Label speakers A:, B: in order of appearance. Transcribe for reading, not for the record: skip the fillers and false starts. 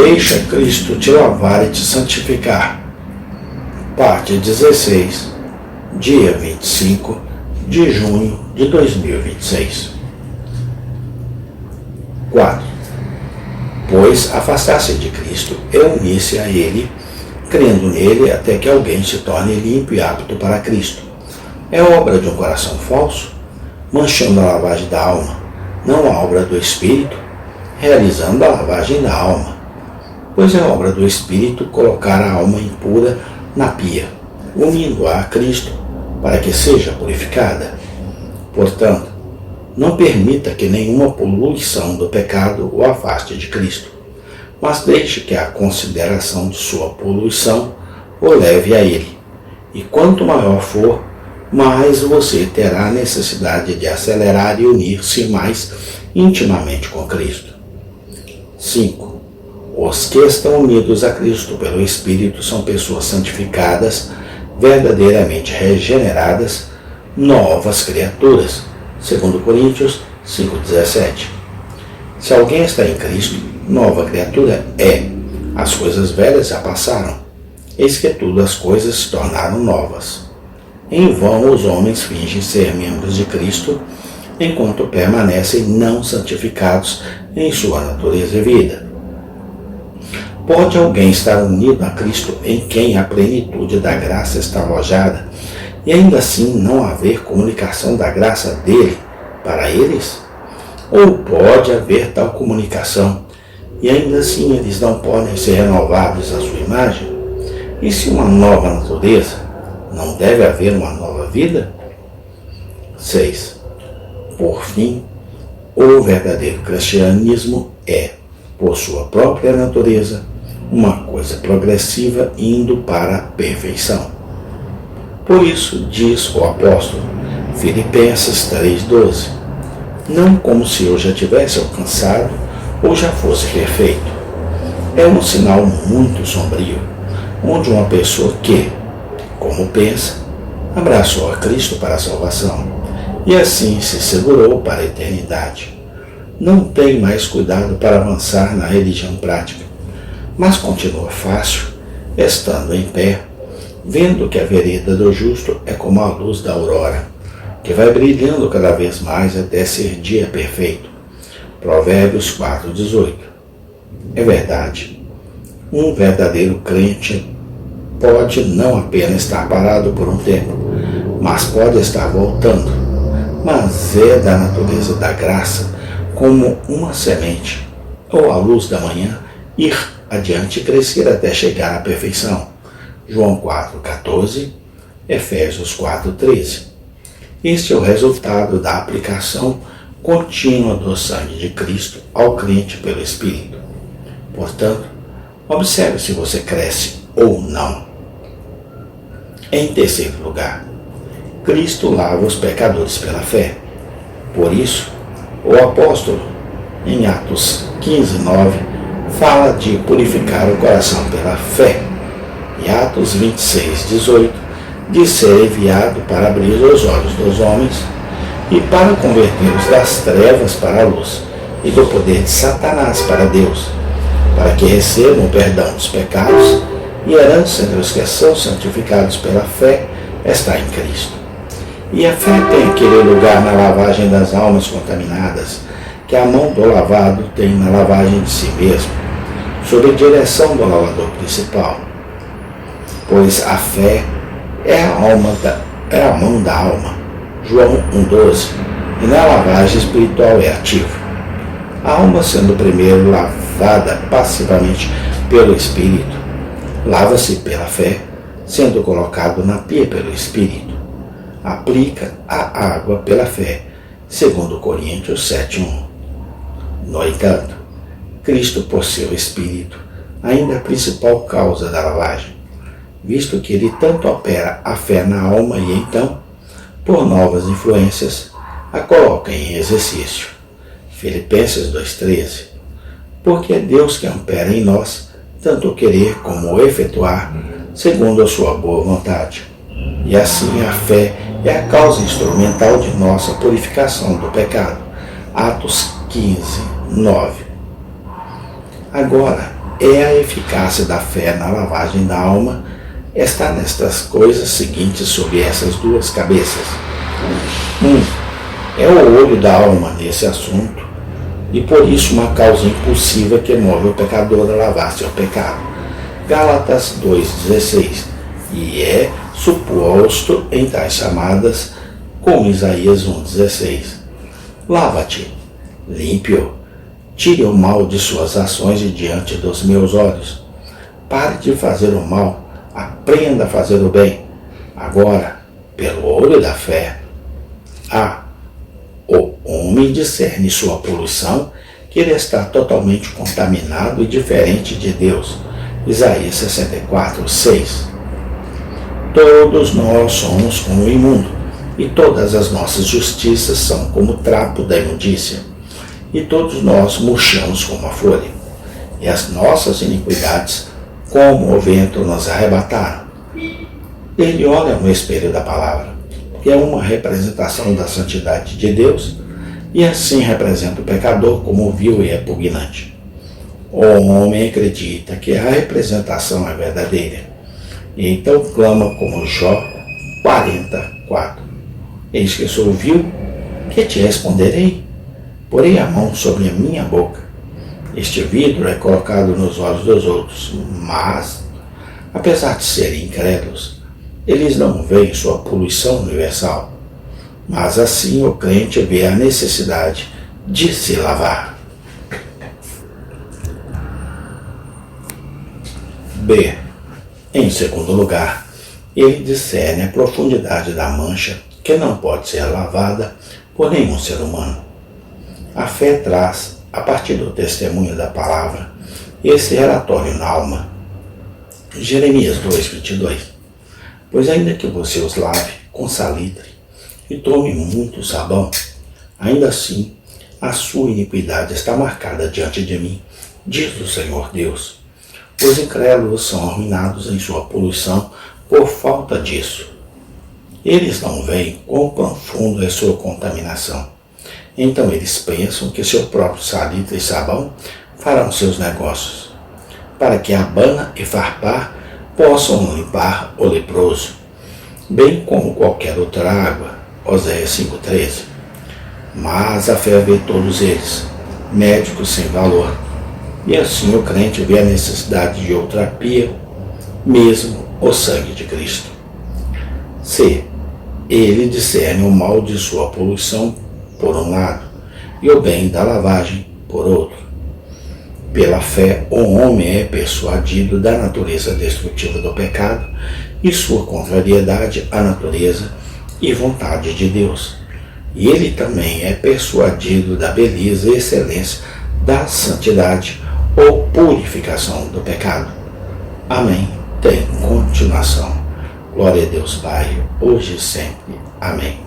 A: Deixa Cristo te lavar e te santificar. Parte 16, dia 25 de junho de 2026. 4. Pois afastar-se de Cristo é unir-se a Ele, crendo nele até que alguém se torne limpo e apto para Cristo. É obra de um coração falso, manchando a lavagem da alma, não a obra do Espírito, realizando a lavagem da alma. Pois é obra do Espírito colocar a alma impura na pia, unindo-a a Cristo, para que seja purificada. Portanto, não permita que nenhuma poluição do pecado o afaste de Cristo, mas deixe que a consideração de sua poluição o leve a Ele. E quanto maior for, mais você terá necessidade de acelerar e unir-se mais intimamente com Cristo. 5. Os que estão unidos a Cristo pelo Espírito são pessoas santificadas, verdadeiramente regeneradas, novas criaturas. 2 Coríntios 5,17. Se alguém está em Cristo, nova criatura é. As coisas velhas já passaram. Eis que todas as coisas se tornaram novas. Em vão os homens fingem ser membros de Cristo, enquanto permanecem não santificados em sua natureza e vida. Pode alguém estar unido a Cristo em quem a plenitude da graça está alojada e ainda assim não haver comunicação da graça dele para eles? Ou pode haver tal comunicação e ainda assim eles não podem ser renovados à sua imagem? E se uma nova natureza, não deve haver uma nova vida? 6. Por fim, o verdadeiro cristianismo é, por sua própria natureza, uma coisa progressiva indo para a perfeição. Por isso, diz o apóstolo, Filipenses 3,12, não como se eu já tivesse alcançado ou já fosse perfeito. É um sinal muito sombrio, onde uma pessoa que, como pensa, abraçou a Cristo para a salvação e assim se segurou para a eternidade. Não tem mais cuidado para avançar na religião prática, mas continua fácil, estando em pé, vendo que a vereda do justo é como a luz da aurora, que vai brilhando cada vez mais até ser dia perfeito. Provérbios 4,18. É verdade, um verdadeiro crente pode não apenas estar parado por um tempo, mas pode estar voltando. Mas é da natureza da graça, como uma semente, ou a luz da manhã, ir adiante e crescer até chegar à perfeição. João 4,14, Efésios 4,13. Este é o resultado da aplicação contínua do sangue de Cristo ao crente pelo Espírito. Portanto, observe se você cresce ou não. Em terceiro lugar, Cristo lava os pecadores pela fé. Por isso, o apóstolo, em Atos 15:9, fala de purificar o coração pela fé. E Atos 26:18, de ser enviado para abrir os olhos dos homens e para convertê-los das trevas para a luz e do poder de Satanás para Deus, para que recebam o perdão dos pecados e herança entre os que são santificados pela fé está em Cristo. E a fé tem aquele lugar na lavagem das almas contaminadas, que a mão do lavado tem na lavagem de si mesmo, sob a direção do lavador principal. Pois a fé é a mão da alma, João 1,12, e na lavagem espiritual é ativa. A alma sendo primeiro lavada passivamente pelo Espírito, lava-se pela fé, sendo colocado na pia pelo Espírito. Aplica a água pela fé, segundo Coríntios 7,1. No entanto, Cristo, por seu Espírito, ainda é a principal causa da lavagem, visto que ele tanto opera a fé na alma e então, por novas influências, a coloca em exercício. Filipenses 2,13. Porque é Deus que opera em nós, tanto o querer como o efetuar, segundo a sua boa vontade. E assim a fé é a causa instrumental de nossa purificação do pecado. Atos 15:9. Agora, é a eficácia da fé na lavagem da alma está nestas coisas seguintes sob essas duas cabeças. É o olho da alma nesse assunto, e por isso uma causa impulsiva que move o pecador a lavar seu pecado. Gálatas 2,16. E é suposto em tais chamadas, como Isaías 1,16. Lava-te, limpe-o, tire o mal de suas ações de diante dos meus olhos. Pare de fazer o mal, aprenda a fazer o bem. Agora, pelo olho da fé, o homem discerne sua poluição, que ele está totalmente contaminado e diferente de Deus. Isaías 64:6. Todos nós somos como o imundo, e todas as nossas justiças são como o trapo da imundícia, e todos nós murchamos como a folha, e as nossas iniquidades, como o vento, nos arrebataram. Ele olha no espelho da palavra, que é uma representação da santidade de Deus, e assim representa o pecador como vil e repugnante. O homem acredita que a representação é verdadeira, e então clama como Jó 40:4. Eis que sou vil, que te responderei? Porei a mão sobre a minha boca. Este vidro é colocado nos olhos dos outros, mas, apesar de serem incrédulos, eles não veem sua poluição universal. Mas assim o crente vê a necessidade de se lavar. B. Em segundo lugar, ele discerne a profundidade da mancha que não pode ser lavada por nenhum ser humano. A fé traz, a partir do testemunho da palavra, esse relatório na alma. Jeremias 2:22. Pois ainda que você os lave com salitre e tome muito sabão, ainda assim a sua iniquidade está marcada diante de mim, diz o Senhor Deus. Os incrédulos são arruinados em sua poluição por falta disso. Eles não veem quão profundo é sua contaminação. Então eles pensam que seu próprio salitre e sabão farão seus negócios, para que Abana e Farpar possam limpar o leproso, bem como qualquer outra água. Oséias 5:13. Mas a fé vê todos eles, médicos sem valor, e assim o crente vê a necessidade de outra pia, mesmo o sangue de Cristo. C. Ele discerne o mal de sua poluição por um lado, e o bem da lavagem por outro. Pela fé, o homem é persuadido da natureza destrutiva do pecado e sua contrariedade à natureza e vontade de Deus. E ele também é persuadido da beleza e excelência da santidade ou purificação do pecado. Amém. Tem continuação. Glória a Deus Pai, hoje e sempre. Amém.